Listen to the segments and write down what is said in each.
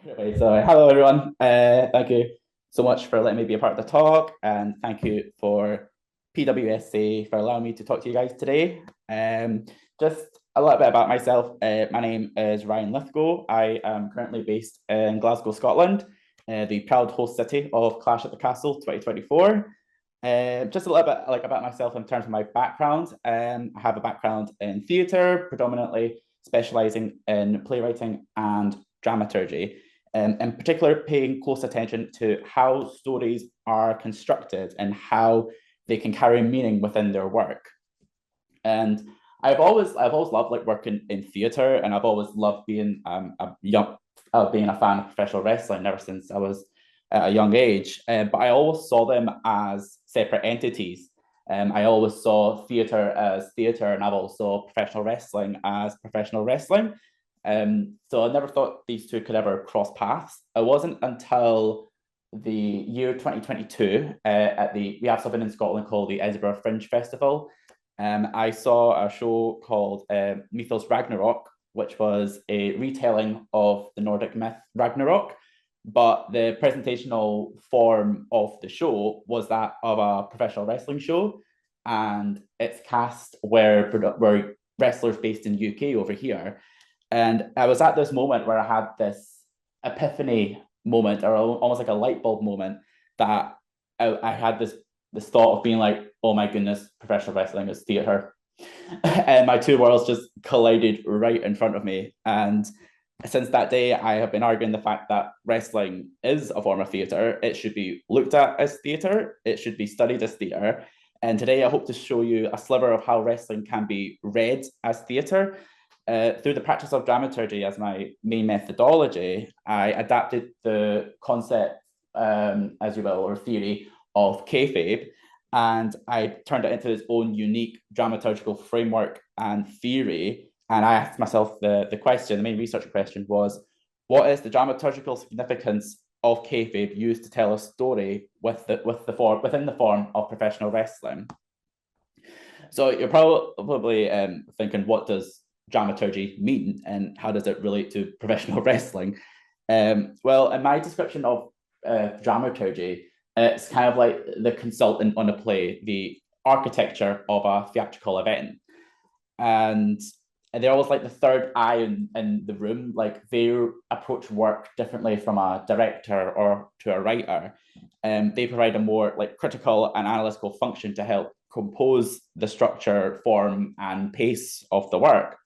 Okay, so hello everyone. Thank you so much for letting me be a part of the talk, and thank you for PWSA for allowing me to talk to you guys today. Just a little bit about myself. My name is Ryan Lithgow. I am currently based in Glasgow, Scotland, the proud host city of Clash at the Castle 2024. Just a little bit about myself in terms of my background. I have a background in theatre, predominantly specialising in playwriting and dramaturgy, in particular paying close attention to how stories are constructed and how they can carry meaning within their work. And I've always loved like working in theatre, and I've always loved being a fan of professional wrestling ever since I was at a young age. But I always saw them as separate entities. I always saw theatre as theatre, and I've always saw professional wrestling as professional wrestling. So I never thought these two could ever cross paths. It wasn't until the year 2022 we have something in Scotland called the Edinburgh Fringe Festival. I saw a show called Mythos Ragnarok, which was a retelling of the Nordic myth Ragnarok, but the presentational form of the show was that of a professional wrestling show, and its cast were wrestlers based in UK over here. And I was at this moment where I had this epiphany moment, or almost like a light bulb moment, that I had this thought of being like, oh my goodness, professional wrestling is theatre. And my two worlds just collided right in front of me. And since that day, I have been arguing the fact that wrestling is a form of theatre. It should be looked at as theatre, it should be studied as theatre. And today I hope to show you a sliver of how wrestling can be read as theatre. Through the practice of dramaturgy as my main methodology, I adapted the concept, as you will, or theory of kayfabe, and I turned it into its own unique dramaturgical framework and theory. And I asked myself the question, the main research question was, what is the dramaturgical significance of kayfabe used to tell a story within the form of professional wrestling? So you're probably thinking, what does dramaturgy mean and how does it relate to professional wrestling? Well, in my description of dramaturgy, it's kind of like the consultant on a play, the architecture of a theatrical event. And they're always like the third eye in the room. Like they approach work differently from a director or to a writer. They provide a more like critical and analytical function to help compose the structure, form, and pace of the work.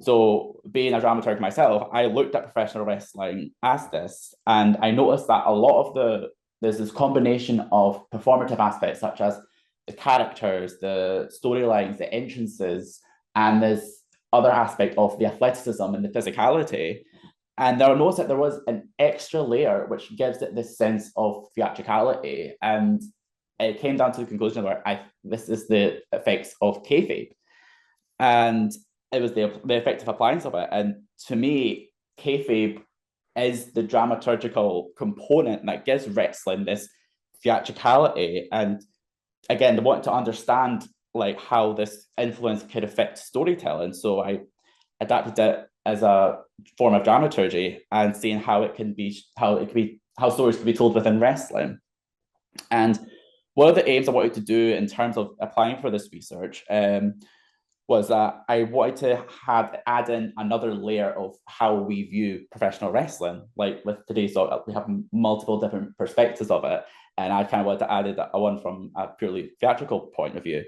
So, being a dramaturg myself, I looked at professional wrestling as this, and I noticed that a lot of there's this combination of performative aspects such as the characters, the storylines, the entrances, and this other aspect of the athleticism and the physicality. And there noticed that there was an extra layer which gives it this sense of theatricality. And it came down to the conclusion where this is the effects of kayfabe. And it was the effective appliance of it. And to me, kayfabe is the dramaturgical component that gives wrestling this theatricality. And again, they want to understand like how this influence could affect storytelling. So I adapted it as a form of dramaturgy and seeing how stories can be told within wrestling. And one of the aims I wanted to do in terms of applying for this research was that I wanted to add in another layer of how we view professional wrestling. Like with today's talk, we have multiple different perspectives of it, and I kind of wanted to add a one from a purely theatrical point of view.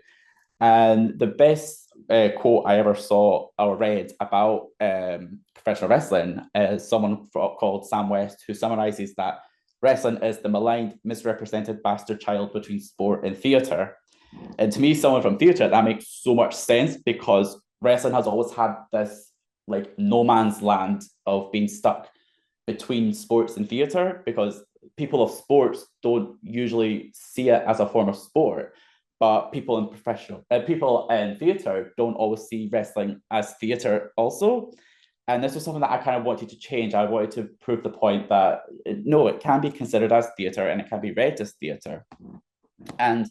And the best quote I ever saw or read about professional wrestling is someone called Sam West, who summarizes that wrestling is the maligned, misrepresented bastard child between sport and theatre. And to me, someone from theatre, that makes so much sense because wrestling has always had this like no man's land of being stuck between sports and theatre because people of sports don't usually see it as a form of sport, but people in theatre don't always see wrestling as theatre also. And this was something that I kind of wanted to change. I wanted to prove the point that no, it can be considered as theatre and it can be read as theatre. And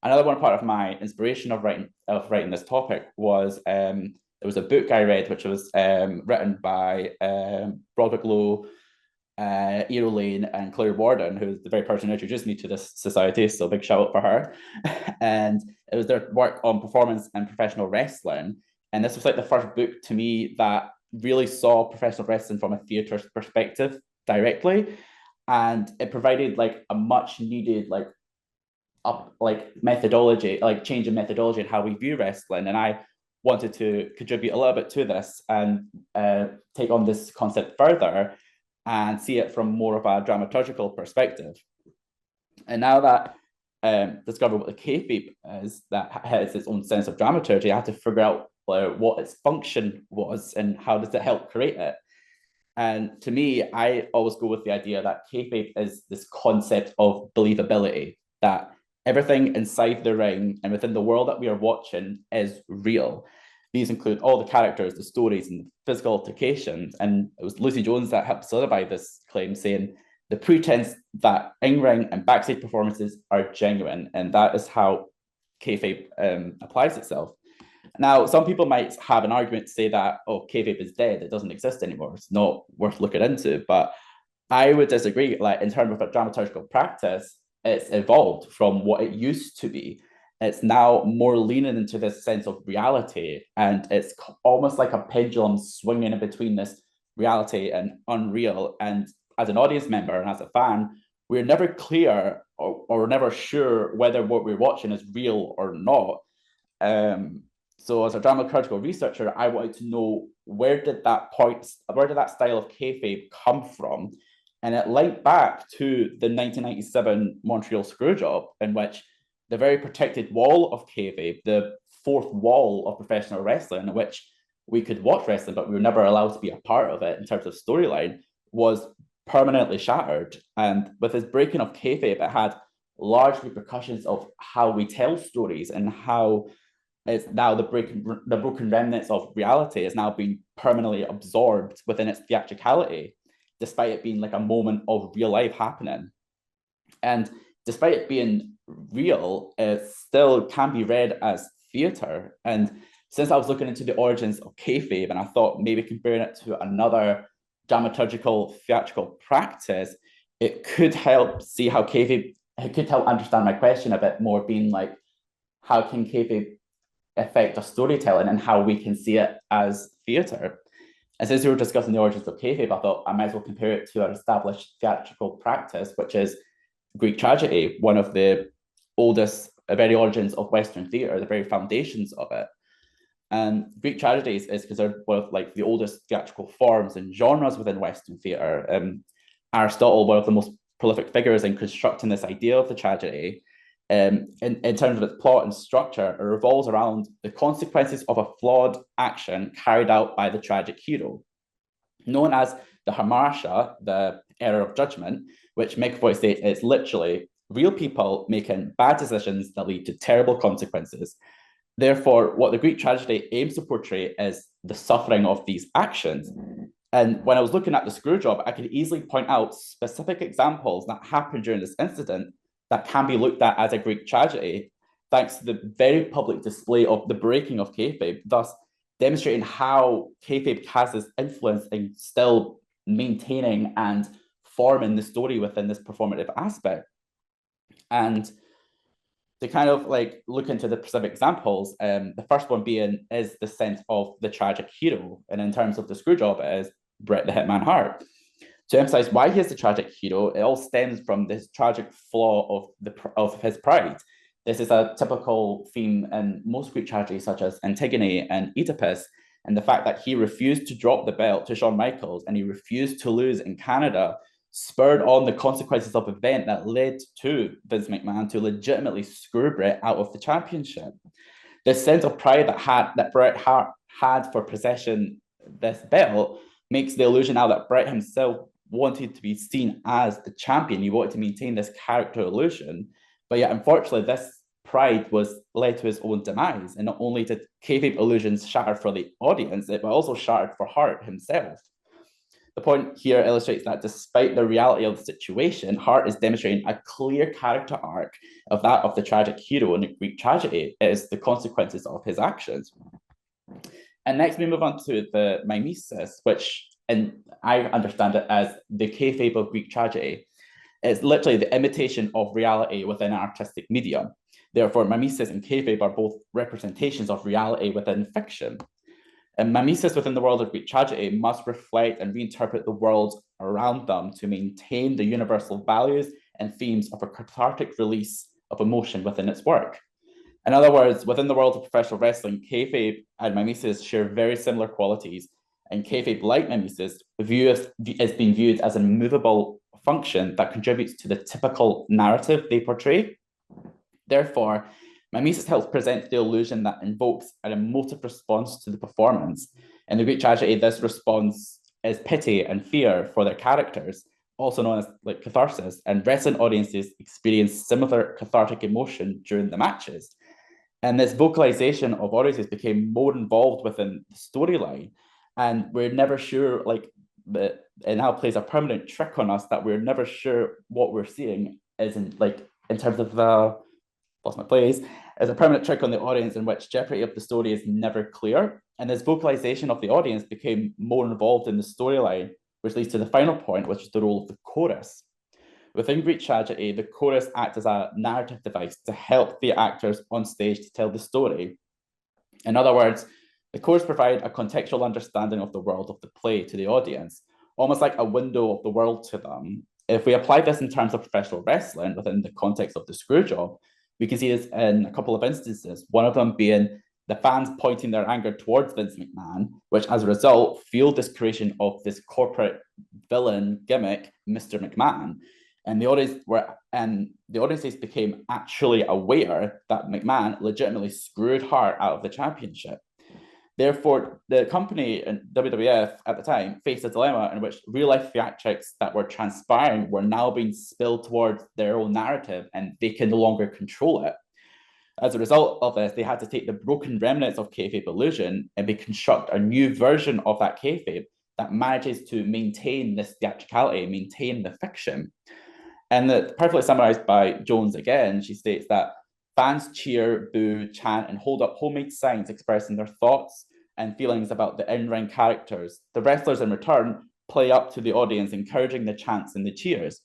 another one part of my inspiration of writing this topic was there was a book I read which was written by Broderick Lowe, Eero Lane and Claire Warden, who's the very person who introduced me to this society, so big shout out for her. And it was their work on performance and professional wrestling. And this was like the first book to me that really saw professional wrestling from a theatre perspective directly. And it provided like a much needed methodology, like change in methodology and how we view wrestling. And I wanted to contribute a little bit to this and take on this concept further and see it from more of a dramaturgical perspective. And now that discover what the kayfabe is, that has its own sense of dramaturgy, I had to figure out what its function was and how does it help create it. And to me, I always go with the idea that kayfabe is this concept of believability, that everything inside the ring and within the world that we are watching is real. These include all the characters, the stories, and the physical altercations. And it was Lucy Jones that helped solidify this claim, saying the pretense that in-ring and backstage performances are genuine. And that is how kayfabe applies itself. Now, some people might have an argument to say that, oh, kayfabe is dead, it doesn't exist anymore, it's not worth looking into. But I would disagree. Like, in terms of a dramaturgical practice, it's evolved from what it used to be. It's now more leaning into this sense of reality, and it's almost like a pendulum swinging in between this reality and unreal. And as an audience member and as a fan, we're never clear or never sure whether what we're watching is real or not. So as a dramaturgical researcher, I wanted to know where did that style of kayfabe come from? And it linked back to the 1997 Montreal Screwjob, in which the very protected wall of kayfabe, the fourth wall of professional wrestling, in which we could watch wrestling, but we were never allowed to be a part of it in terms of storyline, was permanently shattered. And with this breaking of kayfabe, it had large repercussions of how we tell stories and how it's now the broken remnants of reality is now being permanently absorbed within its theatricality, despite it being like a moment of real life happening. And despite it being real, it still can be read as theatre. And since I was looking into the origins of kayfabe, and I thought maybe comparing it to another dramaturgical theatrical practice, it could help see how kayfabe, it could help understand my question a bit more, being like, how can kayfabe affect our storytelling and how we can see it as theatre? And since we were discussing the origins of kayfabe, I thought I might as well compare it to an established theatrical practice, which is Greek tragedy, one of the oldest, very origins of Western theatre, the very foundations of it. And Greek tragedies is considered one of like the oldest theatrical forms and genres within Western theatre. Aristotle, one of the most prolific figures in constructing this idea of the tragedy, in terms of its plot and structure, it revolves around the consequences of a flawed action carried out by the tragic hero. Known as the hamartia, the error of judgment, which McAvoy states is literally real people making bad decisions that lead to terrible consequences. Therefore, what the Greek tragedy aims to portray is the suffering of these actions. And when I was looking at the Screwjob, I could easily point out specific examples that happened during this incident that can be looked at as a Greek tragedy, thanks to the very public display of the breaking of kayfabe, thus demonstrating how kayfabe has this influence in still maintaining and forming the story within this performative aspect. And to kind of like look into the specific examples, the first one being is the sense of the tragic hero. And in terms of the Screwjob, it is Bret the Hitman Hart. To emphasize why he is the tragic hero, it all stems from this tragic flaw of his pride. This is a typical theme in most Greek tragedies, such as Antigone and Oedipus, and the fact that he refused to drop the belt to Shawn Michaels and he refused to lose in Canada spurred on the consequences of event that led to Vince McMahon to legitimately screw Bret out of the championship. This sense of pride that Bret Hart had for possession this belt makes the illusion now that Bret himself wanted to be seen as the champion. He wanted to maintain this character illusion. But yet, unfortunately, this pride was led to his own demise. And not only did kayfabe illusions shatter for the audience, it also shattered for Hart himself. The point here illustrates that despite the reality of the situation, Hart is demonstrating a clear character arc of that of the tragic hero in the Greek tragedy. It is the consequences of his actions. And next we move on to the mimesis, which and I understand it as the kayfabe of Greek tragedy. It's literally the imitation of reality within an artistic medium. Therefore, mimesis and kayfabe are both representations of reality within fiction. And mimesis within the world of Greek tragedy must reflect and reinterpret the world around them to maintain the universal values and themes of a cathartic release of emotion within its work. In other words, within the world of professional wrestling, kayfabe and mimesis share very similar qualities, and kayfabe, like mimesis, is being viewed as an immovable function that contributes to the typical narrative they portray. Therefore, mimesis helps present the illusion that invokes an emotive response to the performance. In the Greek tragedy, this response is pity and fear for their characters, also known as like catharsis, and wrestling audiences experience similar cathartic emotion during the matches. And this vocalization of audiences became more involved within the storyline. And we're never sure, like, it now plays a permanent trick on us that we're never sure what we're seeing is in terms of the lost my place, is a permanent trick on the audience in which jeopardy of the story is never clear. And this vocalization of the audience became more involved in the storyline, which leads to the final point, which is the role of the chorus. Within Greek tragedy, the chorus acts as a narrative device to help the actors on stage to tell the story. In other words, the chorus provide a contextual understanding of the world of the play to the audience, almost like a window of the world to them. If we apply this in terms of professional wrestling within the context of the Screwjob, we can see this in a couple of instances, one of them being the fans pointing their anger towards Vince McMahon, which as a result fueled this creation of this corporate villain gimmick, Mr. McMahon. And the audiences became actually aware that McMahon legitimately screwed Hart out of the championship. Therefore, the company and WWF at the time faced a dilemma in which real-life theatrics that were transpiring were now being spilled towards their own narrative, and they can no longer control it. As a result of this, they had to take the broken remnants of kayfabe illusion and reconstruct a new version of that kayfabe that manages to maintain this theatricality, maintain the fiction. And perfectly summarized by Jones again, she states that fans cheer, boo, chant, and hold up homemade signs expressing their thoughts and feelings about the in-ring characters. The wrestlers, in return, play up to the audience, encouraging the chants and the cheers.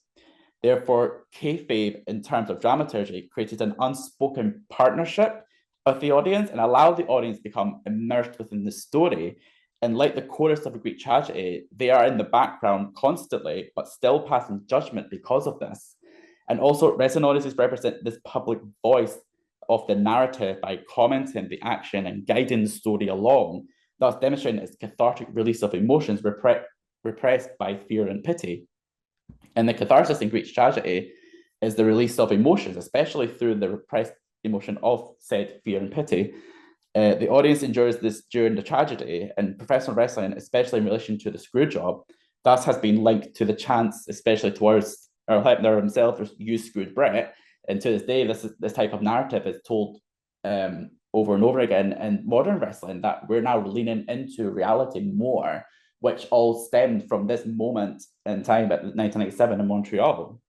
Therefore, kayfabe, in terms of dramaturgy, created an unspoken partnership with the audience and allowed the audience to become immersed within the story. And like the chorus of a Greek tragedy, they are in the background constantly, but still passing judgment because of this. And also, wrestling audiences represent this public voice of the narrative by commenting the action and guiding the story along, thus demonstrating its cathartic release of emotions repressed by fear and pity. And the catharsis in Greek tragedy is the release of emotions, especially through the repressed emotion of said fear and pity. The audience endures this during the tragedy, and professional wrestling, especially in relation to the Screwjob, thus has been linked to the chants, especially towards Earl Hebner himself, or "You screwed Brett." And to this day, this type of narrative is told over and over again in modern wrestling, that we're now leaning into reality more, which all stemmed from this moment in time at 1997 in Montreal.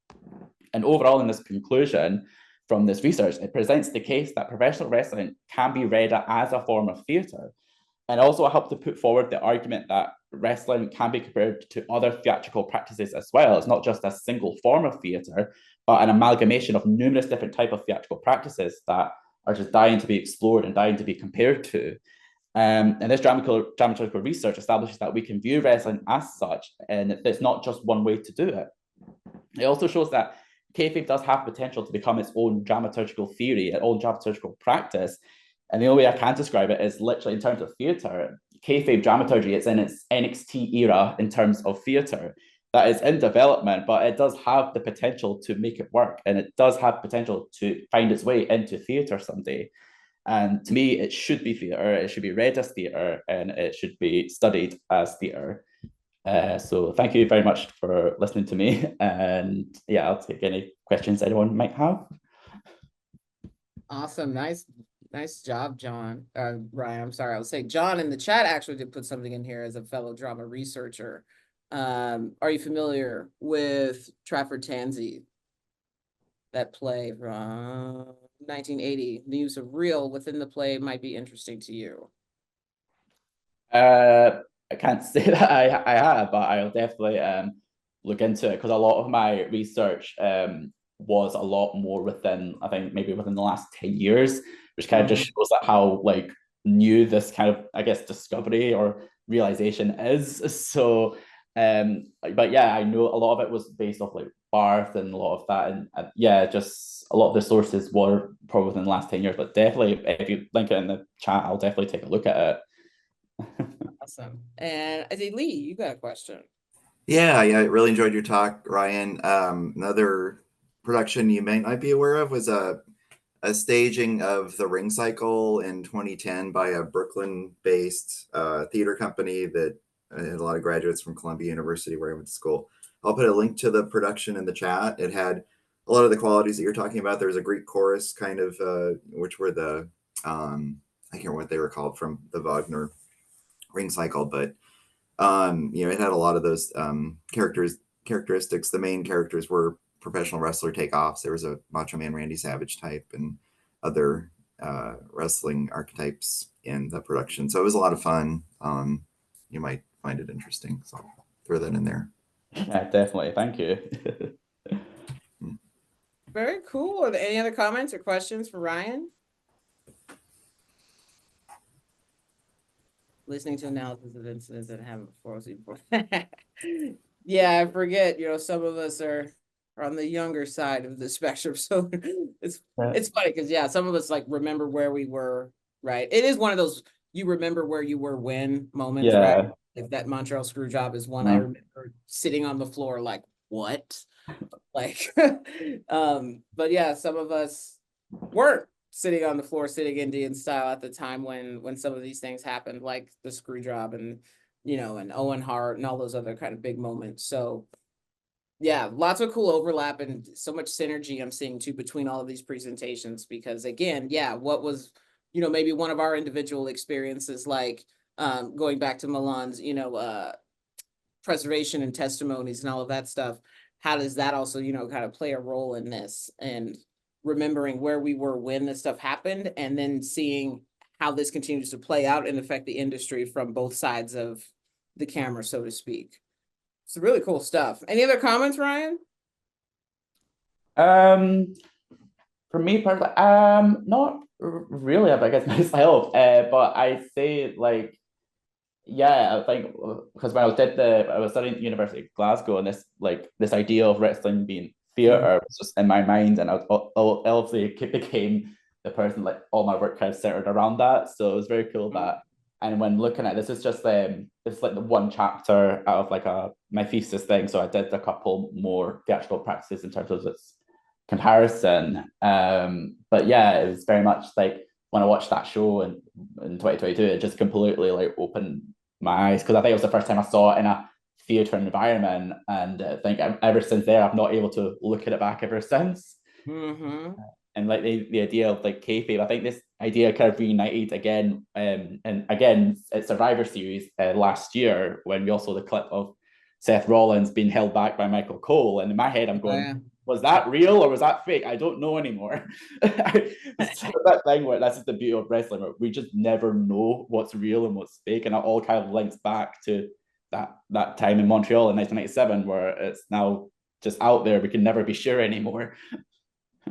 And overall, in this conclusion from this research, it presents the case that professional wrestling can be read as a form of theatre. And also help to put forward the argument that wrestling can be compared to other theatrical practices as well. It's not just a single form of theatre, but an amalgamation of numerous different types of theatrical practices that are just dying to be explored and dying to be compared to. And this dramaturgical research establishes that we can view wrestling as such, and there's not just one way to do it. It also shows that kayfabe does have potential to become its own dramaturgical theory, its own dramaturgical practice. And the only way I can describe it is literally in terms of theatre. Kayfabe dramaturgy is in its NXT era in terms of theatre. That is in development, but it does have the potential to make it work, and it does have potential to find its way into theatre someday. And to me, it should be theatre, it should be read as theatre, and it should be studied as theatre. So thank you very much for listening to me. And yeah, I'll take any questions anyone might have. Awesome. Nice job, John. Ryan, I'm sorry. I was saying John in the chat actually did put something in here as a fellow drama researcher. Are you familiar with Trafford Tansey? That play from 1980. The use of real within the play might be interesting to you. Can can't say that I have, but I'll definitely look into it because a lot of my research was a lot more within, I think maybe within the last 10 years, which kind of just shows that how like new this kind of, I guess, discovery or realization is. So but yeah, I know a lot of it was based off like Barth and a lot of that, and yeah, just a lot of the sources were probably within the last 10 years, but definitely if you link it in the chat, I'll definitely take a look at it. Awesome. And I think Lee, you got a question. Yeah, I really enjoyed your talk, Ryan. Another production you may not be aware of was a staging of the Ring Cycle in 2010 by a Brooklyn-based theater company that had a lot of graduates from Columbia University, where I went to school. I'll put a link to the production in the chat. It had a lot of the qualities that you're talking about. There was a Greek chorus kind of, which were the, I can't remember what they were called from the Wagner Ring Cycle, but it had a lot of those characteristics. The main characters were professional wrestler takeoffs. There was a Macho Man Randy Savage type and other wrestling archetypes in the production. So it was a lot of fun. You might find it interesting. So I'll throw that in there. Yeah, definitely. Thank you. Very cool. Are there any other comments or questions for Ryan? Listening to analysis of incidents that haven't before. Yeah, I forget, some of us are on the younger side of the spectrum. So it's funny because yeah, some of us like remember where we were, right? It is one of those you remember where you were when moments, right? Like that Montreal Screwjob is one I remember sitting on the floor like, what? Like but yeah, some of us weren't sitting on the floor, sitting Indian style at the time when some of these things happened, like the screw job and and Owen Hart and all those other kind of big moments. So yeah, lots of cool overlap and so much synergy I'm seeing too between all of these presentations, because again, yeah, what was maybe one of our individual experiences, like going back to Milan's preservation and testimonies and all of that stuff, how does that also kind of play a role in this, and remembering where we were when this stuff happened, and then seeing how this continues to play out and affect the industry from both sides of the camera, so to speak. It's really cool stuff. Any other comments, Ryan? For me personally, not really, I guess myself, but I say like, yeah, I think because when I was studying at the University of Glasgow, and this idea of wrestling being theater was just in my mind, and I obviously became the person, like all my work kind of centered around that. So it was very cool that, and when looking at this, it's just it's like the one chapter out of like my thesis thing. So I did a couple more theatrical practices in terms of its comparison. But yeah, it was very much like when I watched that show in 2022, it just completely like opened my eyes, because I think it was the first time I saw it in a theatre environment, and I think ever since there I've not able to look at it back ever since. And like the idea of like kayfabe, I think this idea kind of reunited again, and again at Survivor Series last year, when we also saw the clip of Seth Rollins being held back by Michael Cole, and in my head I'm going, was that real or was that fake? I don't know anymore. It's that thing where that's just the beauty of wrestling, where we just never know what's real and what's fake, and it all kind of links back to that time in Montreal in 1997, where it's now just out there. We can never be sure anymore.